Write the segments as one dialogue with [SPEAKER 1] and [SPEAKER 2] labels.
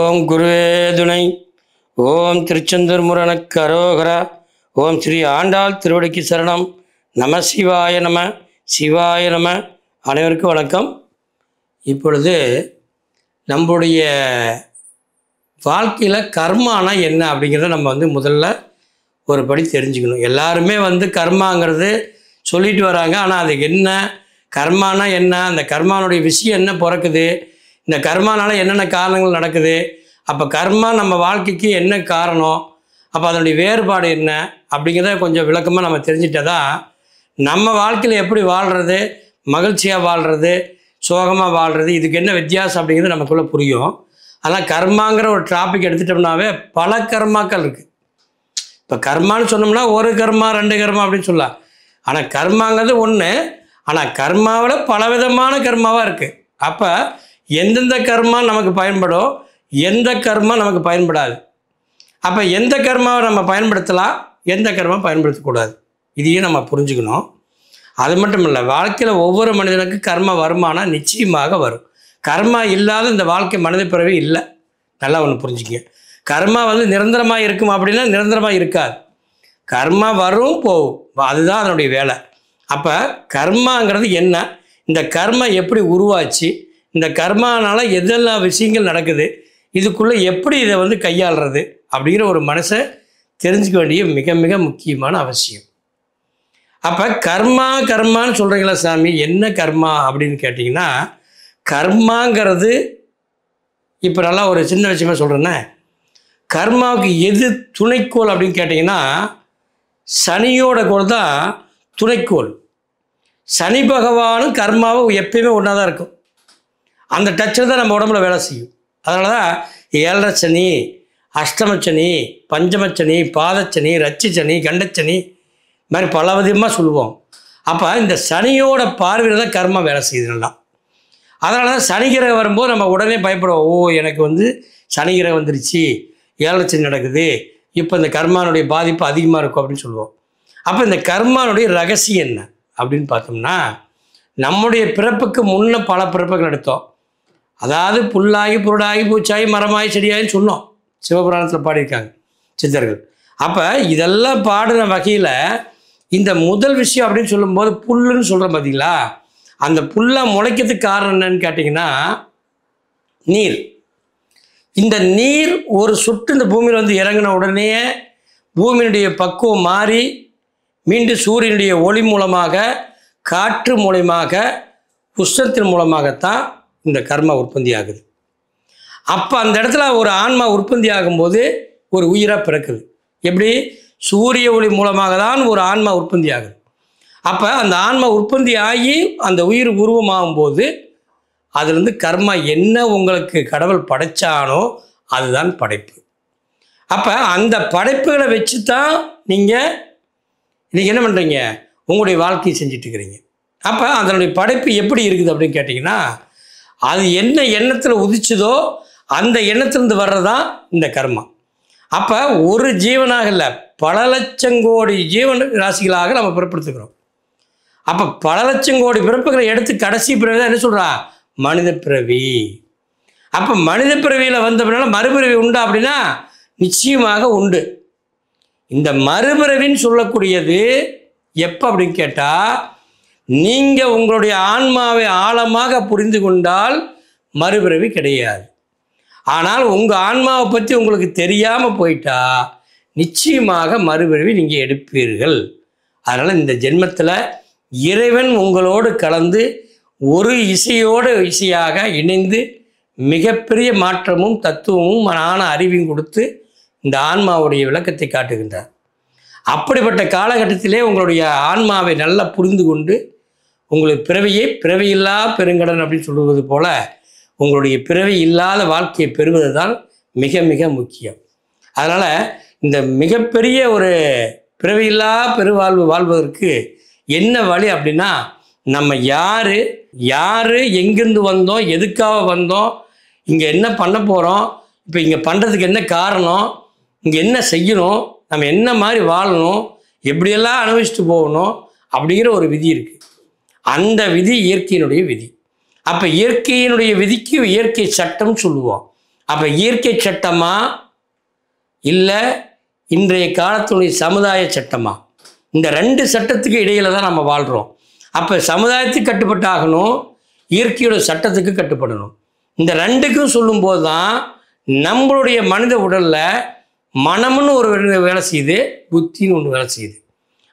[SPEAKER 1] ஓம் குருவே துணை. ஓம் திருச்செந்தூர் முருகனுக்கு அரோகரா. ஓம் ஸ்ரீ ஆண்டாள் திருவடிக்கு சரணம். நம சிவாய நம, சிவாய நம. அனைவருக்கும் வணக்கம். இப்பொழுது நம்முடைய வாழ்க்கையில் கர்மானா என்ன அப்படிங்கிறத நம்ம முதல்ல ஒரு படி தெரிஞ்சுக்கணும். எல்லாருமே கர்மாங்கிறது சொல்லிட்டு வராங்க. ஆனால் அது என்ன, கர்மானா என்ன, அந்த கர்மானுடைய விஷயம் என்ன பிறக்குது, இந்த கர்மானால் என்னென்ன காரணங்கள் நடக்குது, அப்போ கர்மா நம்ம வாழ்க்கைக்கு என்ன காரணம், அப்போ அதனுடைய வேறுபாடு என்ன அப்படிங்கிறத கொஞ்சம் விளக்கமாக நம்ம தெரிஞ்சிட்டா நம்ம வாழ்க்கையில் எப்படி வாழ்கிறது, மகிழ்ச்சியாக வாழ்கிறது, சோகமாக வாழ்கிறது, இதுக்கு என்ன வித்தியாசம் அப்படிங்கிறது நமக்குள்ளே புரியும். ஆனால் கர்மாங்கிற ஒரு டாபிக் எடுத்துட்டோம்னாவே பல கர்மாக்கள் இருக்குது. இப்போ கர்மான்னு சொன்னோம்னா ஒரு கர்மா ரெண்டு கர்மா அப்படின்னு சொல்லலாம். ஆனால் கர்மாங்கிறது ஒன்று, ஆனால் கர்மாவில் பலவிதமான கர்மாவாக இருக்குது. அப்போ எந்தெந்த கர்மா நமக்கு பயன்படும், எந்த கர்மா நமக்கு பயன்படாது. அப்போ எந்த கர்மாவை நம்ம பயன்படுத்தலாம், எந்த கர்மா பயன்படுத்தக்கூடாது, இதையும் நம்ம புரிஞ்சுக்கணும். அது மட்டும் இல்லை, வாழ்க்கையில் ஒவ்வொரு மனிதனுக்கும் கர்மா வருமானம் நிச்சயமாக வரும். கர்மா இல்லாத இந்த வாழ்க்கை மனித பிறவி இல்லை. நல்லா ஒன்று புரிஞ்சுக்க. கர்மா நிரந்தரமாக இருக்கும் அப்படின்னா நிரந்தரமாக இருக்காது. கர்மா வரும் போகும், அதுதான் அதனுடைய வேலை. அப்போ கர்மாங்கிறது என்ன, இந்த கர்மா எப்படி உருவாச்சு, இந்த கர்மானால் எதெல்லாம் விஷயங்கள் நடக்குது, இதுக்குள்ளே எப்படி இதை கையாளுறது அப்படிங்கிற ஒரு மனசை தெரிஞ்சுக்க வேண்டிய மிக மிக முக்கியமான அவசியம். அப்போ கர்மான்னு சொல்கிறீங்களா சாமி, என்ன கர்மா அப்படின்னு கேட்டிங்கன்னா, கர்மாங்கிறது இப்போ நல்லா ஒரு சின்ன விஷயமா சொல்கிறேன்னே, கர்மாவுக்கு எது துணைக்கோள் அப்படின்னு கேட்டிங்கன்னா, சனியோட கோள் தான் துணைக்கோள். சனி பகவானும் கர்மாவும் எப்பயுமே ஒன்றா தான் இருக்கும். அந்த டச்சில் தான் நம்ம உடம்புல வேலை செய்யும். அதனால தான் 7.5 சனி, அஷ்டமச்சனி, பஞ்சமச்சனி, பாதச்சனி, ரச்சிச்சனி, கண்டச்சனி மாதிரி பல விதமாக சொல்லுவோம். அப்போ இந்த சனியோட பார்வையில் தான் கர்மா வேலை செய்யுது நல்லா. அதனால தான் சனி கிரகம் வரும்போது நம்ம உடனே பயப்படுவோம். ஓ, எனக்கு சனி கிரகம் வந்துருச்சு, 7.5 சனி நடக்குது, இப்போ இந்த கர்மானுடைய பாதிப்பு அதிகமாக இருக்கும் அப்படின்னு சொல்லுவோம். அப்போ இந்த கர்மானுடைய ரகசியம் என்ன அப்படின்னு பார்த்தோம்னா, நம்முடைய பிறப்புக்கு முன்னே பல பிறப்புகள் எடுத்தோம். அதாவது புல்லாகி புருடாகி பூச்சாகி மரமாகி செடியாகின்னு சொன்னோம், சிவபுராணத்தில் பாடியிருக்காங்க சித்தர்கள். அப்போ இதெல்லாம் பாடின வகையில் இந்த முதல் விஷயம் அப்படின்னு சொல்லும்போது புல்லுன்னு சொல்கிறோம் பார்த்தீங்களா, அந்த புல்லாக முளைக்கிறதுக்கு காரணம் என்னன்னு கேட்டிங்கன்னா நீர். இந்த நீர் ஒரு சுட்டு இந்த பூமியில் இறங்கின உடனே பூமியினுடைய பக்குவம் மாறி மீண்டும் சூரியனுடைய ஒளி மூலமாக, காற்று மூலமாக, உஷ்ணத்தின் மூலமாகத்தான் இந்த கர்மா உற்பத்தி ஆகுது. அப்போ அந்த இடத்துல ஒரு ஆன்மா உற்பத்தி ஆகும்போது ஒரு உயிராக பிறக்குது. எப்படி? சூரிய ஒளி மூலமாக தான் ஒரு ஆன்மா உற்பத்தி ஆகுது. அப்போ அந்த ஆன்மா உற்பத்தி ஆகி அந்த உயிர் உருவமாகும்போது அதுலேருந்து கர்மா என்ன உங்களுக்கு கடவுள் படைச்சானோ அதுதான் படைப்பு. அப்போ அந்த படைப்புகளை வச்சு தான் நீங்கள் இன்றைக்கி என்ன பண்ணுறீங்க, உங்களுடைய வாழ்க்கையை செஞ்சிட்ருக்கிறீங்க. அப்போ அதனுடைய படைப்பு எப்படி இருக்குது அப்படின்னு கேட்டிங்கன்னா, அது என்ன எண்ணத்தில் உதிச்சதோ அந்த எண்ணத்திலிருந்து வர்றதான் இந்த கர்மா. அப்போ ஒரு ஜீவனாக இல்லை, பல லட்சம் கோடி ஜீவன் ராசிகளாக நம்ம பிறப்படுத்துக்கிறோம். அப்போ பல லட்சம் கோடி பிறப்புகளை எடுத்து கடைசி பிறவி தான் என்ன சொல்கிறா, மனித பிறவி. அப்போ மனித பிறவியில் வந்ததுனால மறுபிறவி உண்டா அப்படின்னா நிச்சயமாக உண்டு. இந்த மறுபிறவின்னு சொல்லக்கூடியது எப்போ அப்படின்னு கேட்டால், நீங்கள் உங்களுடைய ஆன்மாவை ஆழமாக புரிந்து கொண்டால் மறுபிறவி கிடையாது. ஆனால் உங்கள் ஆன்மாவை பற்றி உங்களுக்கு தெரியாமல் போயிட்டா நிச்சயமாக மறுபிறவி நீங்கள் எடுப்பீர்கள். அதனால் இந்த ஜென்மத்தில் இறைவன் உங்களோடு கலந்து ஒரு இசையோடு இசையாக இணைந்து மிகப்பெரிய மாற்றமும் தத்துவமும் அறிவையும் கொடுத்து இந்த ஆன்மாவுடைய விளக்கத்தை காட்டுகின்றார். அப்படிப்பட்ட காலகட்டத்திலே உங்களுடைய ஆன்மாவை நல்லா புரிந்து கொண்டு உங்களுடைய பிறவியில்லா பெருங்கடன் அப்படின்னு சொல்லுவது போல உங்களுடைய பிறவி இல்லாத வாழ்க்கையை பெறுவது தான் மிக மிக முக்கியம். அதனால் இந்த மிகப்பெரிய ஒரு பிறவியில்லா பெருவாழ்வு வாழ்வதற்கு என்ன வழி அப்படின்னா, நம்ம யார் எங்கேருந்து வந்தோம், எதுக்காக வந்தோம், இங்கே என்ன பண்ண போகிறோம், இப்போ இங்கே பண்ணுறதுக்கு என்ன காரணம், இங்கே என்ன செய்யணும், நம்ம என்ன மாதிரி வாழணும், எப்படியெல்லாம் அனுபவிச்சுட்டு போகணும் அப்படிங்கிற ஒரு விதி இருக்குது. அந்த விதி இயற்கையினுடைய விதி. அப்போ இயற்கையினுடைய விதிக்கு இயற்கை சட்டம் சொல்லுவோம். அப்போ இயற்கை சட்டமா இல்லை இன்றைய காலத்துடைய சமுதாய சட்டமா? இந்த 2 சட்டத்துக்கு இடையில தான் நம்ம வாழ்கிறோம். அப்போ சமுதாயத்துக்கு கட்டுப்பட்டாகணும், இயற்கையோட சட்டத்துக்கு கட்டுப்படணும். இந்த 2க்கும் சொல்லும்போது தான் நம்மளுடைய மனித உடலில் மனம்னு ஒரு வேலை செய்யுது, புத்தின்னு ஒன்று வேலை செய்யுது.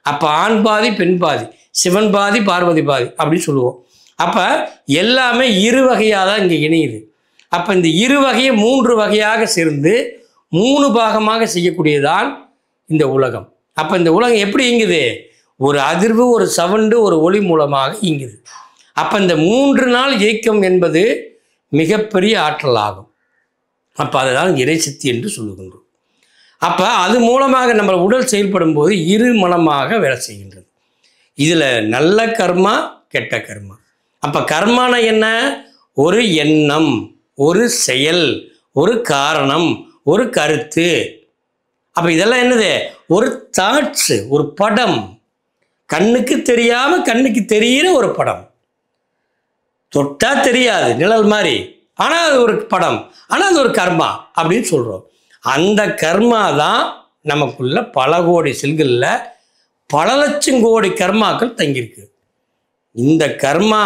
[SPEAKER 1] அப்போ ஆண் பாதி பெண் பாதி, சிவன் பாதி பார்வதி பாதி அப்படின்னு சொல்லுவோம். அப்போ எல்லாமே 2 வகையாக தான் இங்கே இணையுது. அப்போ இந்த 2 வகையை 3 வகையாக சேர்ந்து 3 பாகமாக செய்யக்கூடியதான் இந்த உலகம். அப்போ இந்த உலகம் எப்படி இயங்குது? ஒரு அதிர்வு, ஒரு சவுண்டு, ஒரு ஒளி மூலமாக இயங்குது. அப்போ இந்த 3 நாள் இயக்கம் என்பது மிகப்பெரிய ஆற்றல் ஆகும். அப்போ அதுதான் இறைசக்தி என்று சொல்லுகின்றோம். அப்போ அது மூலமாக நம்ம உடல் செயல்படும் போது 2 மனமாக வேலை செய்கின்றது. இதில் நல்ல கர்மா, கெட்ட கர்மா. அப்போ கர்மான என்ன? ஒரு எண்ணம், ஒரு செயல், ஒரு காரணம், ஒரு கருத்து. அப்போ இதெல்லாம் என்னது? ஒரு தாட்ஸு, ஒரு படம், கண்ணுக்கு தெரியாமல் கண்ணுக்கு தெரிகிற ஒரு படம். தொட்டா தெரியாது, நிழல் மாதிரி, ஆனால் அது ஒரு படம், ஆனால் அது ஒரு கர்மா அப்படின்னு சொல்கிறோம். அந்த கர்மா தான் நமக்குள்ள பல கோடி செல்களில் பல லட்சம் கோடி கர்மாக்கள் தங்கியிருக்கு. இந்த கர்மா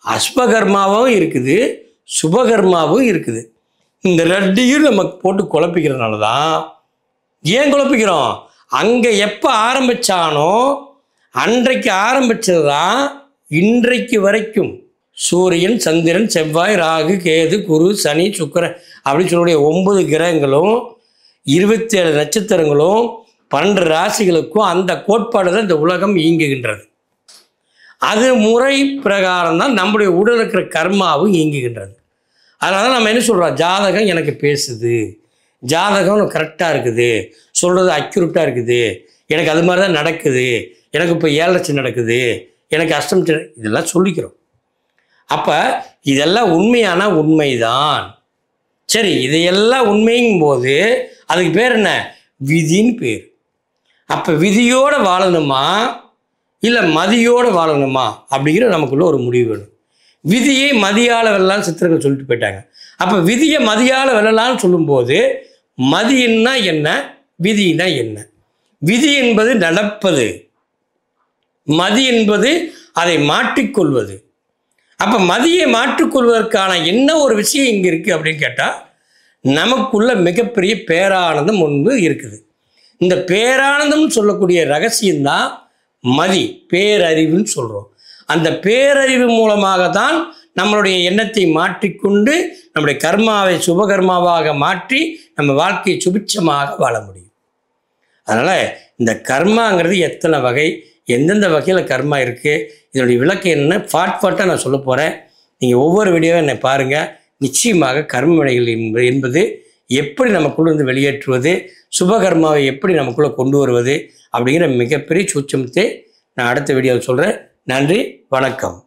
[SPEAKER 1] அஸ்பகர்மாவும் இருக்குது, சுபகர்மாவும் இருக்குது. இந்த 2ஐயும் நமக்கு போட்டு குழப்பிக்கிறதுனால தான். ஏன் குழப்பிக்கிறோம்? அங்கே எப்போ ஆரம்பித்தானோ அன்றைக்கு ஆரம்பித்தது தான் இன்றைக்கு வரைக்கும் சூரியன், சந்திரன், செவ்வாய், ராகு, கேது, குரு, சனி, சுக்கிரன் அப்படின்னு சொல்லக்கூடிய 9 கிரகங்களும் 27 நட்சத்திரங்களும் 12 ராசிகளுக்கும் அந்த கோட்பாடு தான் இந்த உலகம் இயங்குகின்றது. அது முறை பிரகாரம் தான் நம்முடைய உடல் இருக்கிற கர்மாவும் இயங்குகின்றது. அதனால தான் நம்ம என்ன சொல்கிறோம்? ஜாதகம் எனக்கு பேசுது, ஜாதகம் கரெக்டாக இருக்குது, சொல்கிறது அக்யூரேட்டாக இருக்குது, எனக்கு அது மாதிரி தான் நடக்குது, எனக்கு இப்போ 7 லட்சம் நடக்குது, எனக்கு அஷ்டம், இதெல்லாம் சொல்லிக்கிறோம். அப்போ இதெல்லாம் உண்மையான உண்மைதான். சரி, இதையெல்லாம் உண்மைங்கும் போது அதுக்கு பேர் என்ன? விதின்னு பேர். அப்போ விதியோடு வாழணுமா இல்லை மதியோடு வாழணுமா அப்படிங்கிற நமக்குள்ள ஒரு முடிவு வேணும். விதியை மதியால் வெல்லலான்னு சித்தர்கள் சொல்லிட்டு போயிட்டாங்க. அப்போ விதியை மதியால் வெல்லலான்னு சொல்லும்போது மதின்னா என்ன, விதினா என்ன? விதி என்பது நடப்பது, மதி என்பது அதை மாற்றிக்கொள்வது. அப்போ மதியை மாற்றிக்கொள்வதற்கான என்ன ஒரு விஷயம் இங்கே இருக்குது அப்படின்னு கேட்டால் நமக்குள்ள மிகப்பெரிய பேரானந்தம் ஒன்று இருக்குது. இந்த பேரானந்தம்னு சொல்லக்கூடிய ரகசியம்தான் மதி, பேரறிவுன்னு சொல்கிறோம். அந்த பேரறிவு மூலமாக தான் நம்மளுடைய எண்ணத்தை மாற்றிக்கொண்டு நம்முடைய கர்மாவை சுபகர்மாவாக மாற்றி நம்ம வாழ்க்கையை சுபிட்சமாக வாழ முடியும். அதனால் இந்த கர்மாங்கிறது எத்தனை வகை, எந்தெந்த வகையில் கர்மா இருக்குது, இதனுடைய விளக்கம் என்ன பாட்டாக நான் சொல்ல போகிறேன். நீங்கள் ஒவ்வொரு வீடியோவும் என்னை பாருங்கள். நிச்சயமாக கர்ம வினைகள் என்பது எப்படி நமக்குள்ளே வெளியேற்றுவது, சுபகர்மாவை எப்படி நமக்குள்ளே கொண்டு வருவது அப்படிங்கிற மிகப்பெரிய சூட்சமத்தை நான் அடுத்த வீடியோவில் சொல்கிறேன். நன்றி, வணக்கம்.